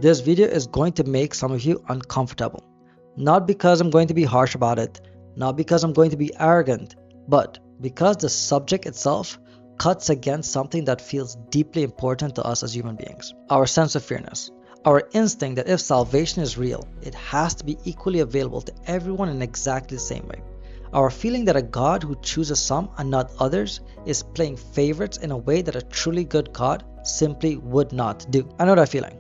This video is going to make some of you uncomfortable. Not because I'm going to be harsh about it, not because I'm going to be arrogant, but because the subject itself cuts against something that feels deeply important to us as human beings. Our sense of fairness. Our instinct that if salvation is real, it has to be equally available to everyone in exactly the same way. Our feeling that a God who chooses some and not others is playing favorites in a way that a truly good God simply would not do. I know that feeling.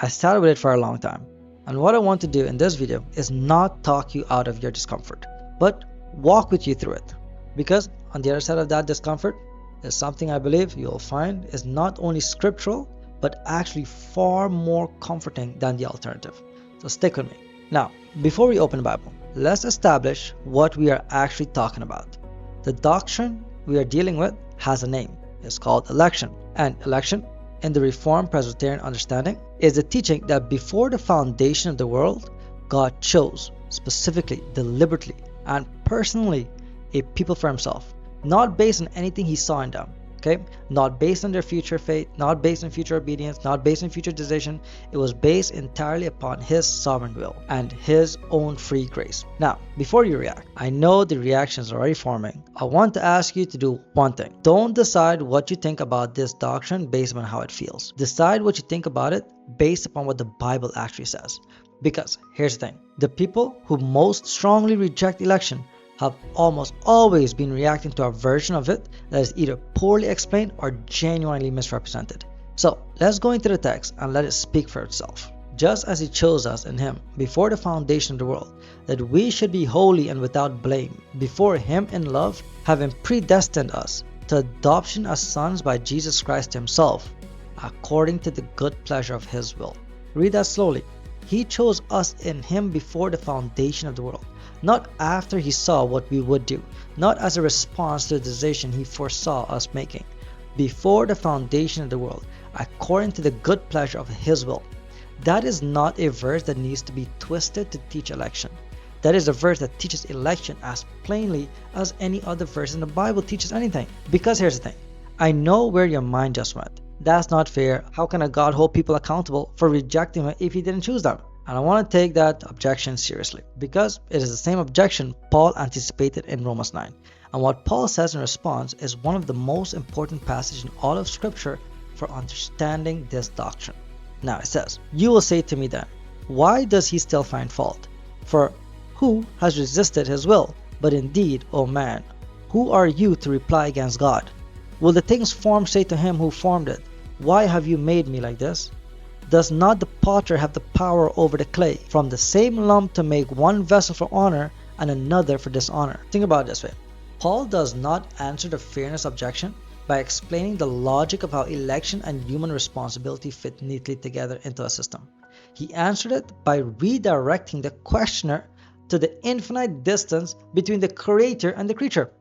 I started with it for a long time. And what I want to do in this video is not talk you out of your discomfort, but walk with you through it. Because on the other side of that discomfort is something I believe you'll find is not only scriptural, but actually far more comforting than the alternative. So stick with me. Now, before we open the Bible, let's establish what we are actually talking about. The doctrine we are dealing with has a name. It's called election. And election, in the Reformed Presbyterian understanding, is the teaching that before the foundation of the world, God chose, specifically, deliberately, and personally, a people for himself, not based on anything he saw in them. Okay, not based on their future faith, not based on future obedience, not based on future decision. It was based entirely upon his sovereign will and his own free grace. Now, before you react, I know the reactions are already forming. I want to ask you to do one thing. Don't decide what you think about this doctrine based on how it feels. Decide what you think about it based upon what the Bible actually says. Because here's the thing, the people who most strongly reject election have almost always been reacting to a version of it that is either poorly explained or genuinely misrepresented. So let's go into the text and let it speak for itself. Just as he chose us in him before the foundation of the world, that we should be holy and without blame before him in love, having predestined us to adoption as sons by Jesus Christ himself, according to the good pleasure of his will. Read that slowly. He chose us in him before the foundation of the world, not after he saw what we would do, not as a response to the decision he foresaw us making. Before the foundation of the world, according to the good pleasure of his will. That is not a verse that needs to be twisted to teach election. That is a verse that teaches election as plainly as any other verse in the Bible teaches anything. Because here's the thing, I know where your mind just went. That's not fair. How can a God hold people accountable for rejecting him if he didn't choose them? And I want to take that objection seriously because it is the same objection Paul anticipated in Romans 9. And what Paul says in response is one of the most important passages in all of Scripture for understanding this doctrine. Now it says, "You will say to me then, why does he still find fault? For who has resisted his will? But indeed, O man, who are you to reply against God? Will the things formed say to him who formed it, why have you made me like this? Does not the potter have the power over the clay, from the same lump to make one vessel for honor and another for dishonor?" Think about it this way. Paul does not answer the fairness objection by explaining the logic of how election and human responsibility fit neatly together into a system. He answered it by redirecting the questioner to the infinite distance between the creator and the creature.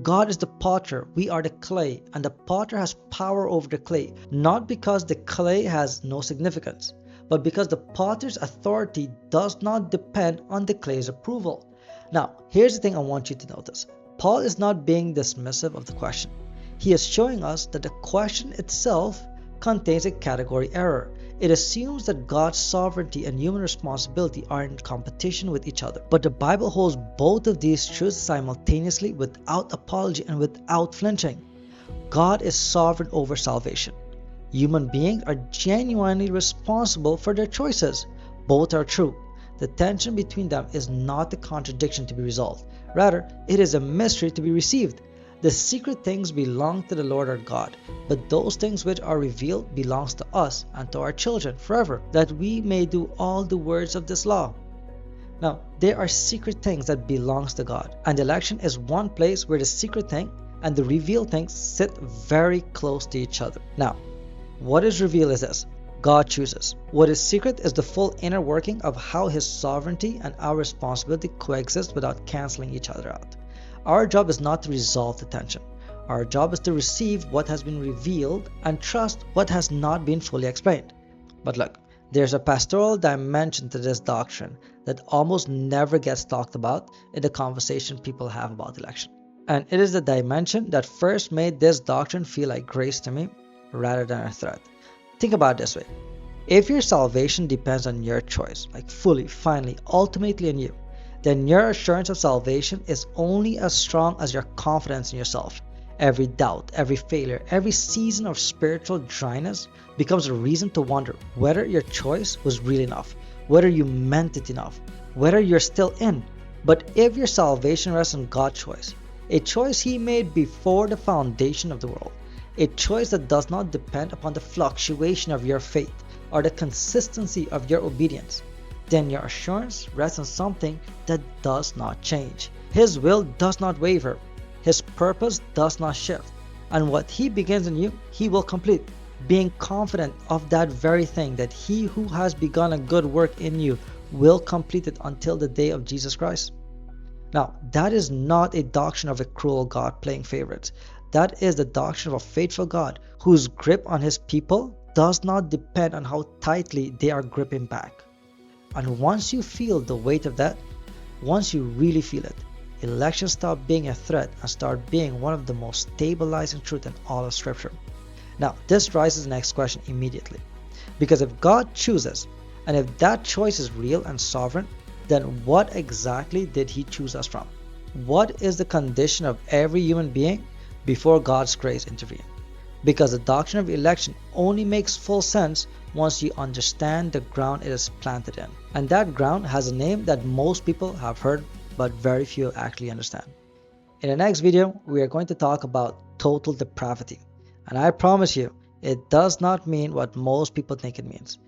God is the potter, we are the clay, and the potter has power over the clay, not because the clay has no significance, but because the potter's authority does not depend on the clay's approval. Now, here's the thing I want you to notice. Paul is not being dismissive of the question. He is showing us that the question itself contains a category error. It assumes that God's sovereignty and human responsibility are in competition with each other. But the Bible holds both of these truths simultaneously without apology and without flinching. God is sovereign over salvation. Human beings are genuinely responsible for their choices. Both are true. The tension between them is not a contradiction to be resolved. Rather, it is a mystery to be received. The secret things belong to the Lord our God, but those things which are revealed belongs to us and to our children forever, that we may do all the words of this law. Now, there are secret things that belongs to God, and election is one place where the secret thing and the revealed things sit very close to each other. Now, what is revealed is this: God chooses. What is secret is the full inner working of how his sovereignty and our responsibility coexist without canceling each other out. Our job is not to resolve the tension. Our job is to receive what has been revealed and trust what has not been fully explained. But look, there's a pastoral dimension to this doctrine that almost never gets talked about in the conversation people have about election. And it is the dimension that first made this doctrine feel like grace to me rather than a threat. Think about it this way. If your salvation depends on your choice, like fully, finally, ultimately on you, then your assurance of salvation is only as strong as your confidence in yourself. Every doubt, every failure, every season of spiritual dryness becomes a reason to wonder whether your choice was real enough, whether you meant it enough, whether you're still in. But if your salvation rests on God's choice, a choice He made before the foundation of the world, a choice that does not depend upon the fluctuation of your faith or the consistency of your obedience, then your assurance rests on something that does not change. His will does not waver, His purpose does not shift, and what He begins in you, He will complete, being confident of that very thing, that He who has begun a good work in you will complete it until the day of Jesus Christ. Now, that is not a doctrine of a cruel God playing favorites. That is the doctrine of a faithful God whose grip on His people does not depend on how tightly they are gripping back. And once you feel the weight of that, once you really feel it, election stops being a threat and starts being one of the most stabilizing truths in all of Scripture. Now, this raises the next question immediately. Because if God chooses, and if that choice is real and sovereign, then what exactly did He choose us from? What is the condition of every human being before God's grace intervened? Because the doctrine of election only makes full sense once you understand the ground it is planted in. And that ground has a name that most people have heard, but very few actually understand. In the next video, we are going to talk about total depravity. And I promise you, it does not mean what most people think it means.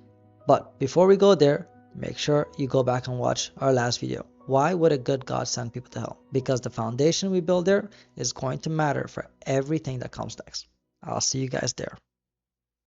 But before we go there, make sure you go back and watch our last video. Why would a good God send people to hell? Because the foundation we build there is going to matter for everything that comes next. I'll see you guys there.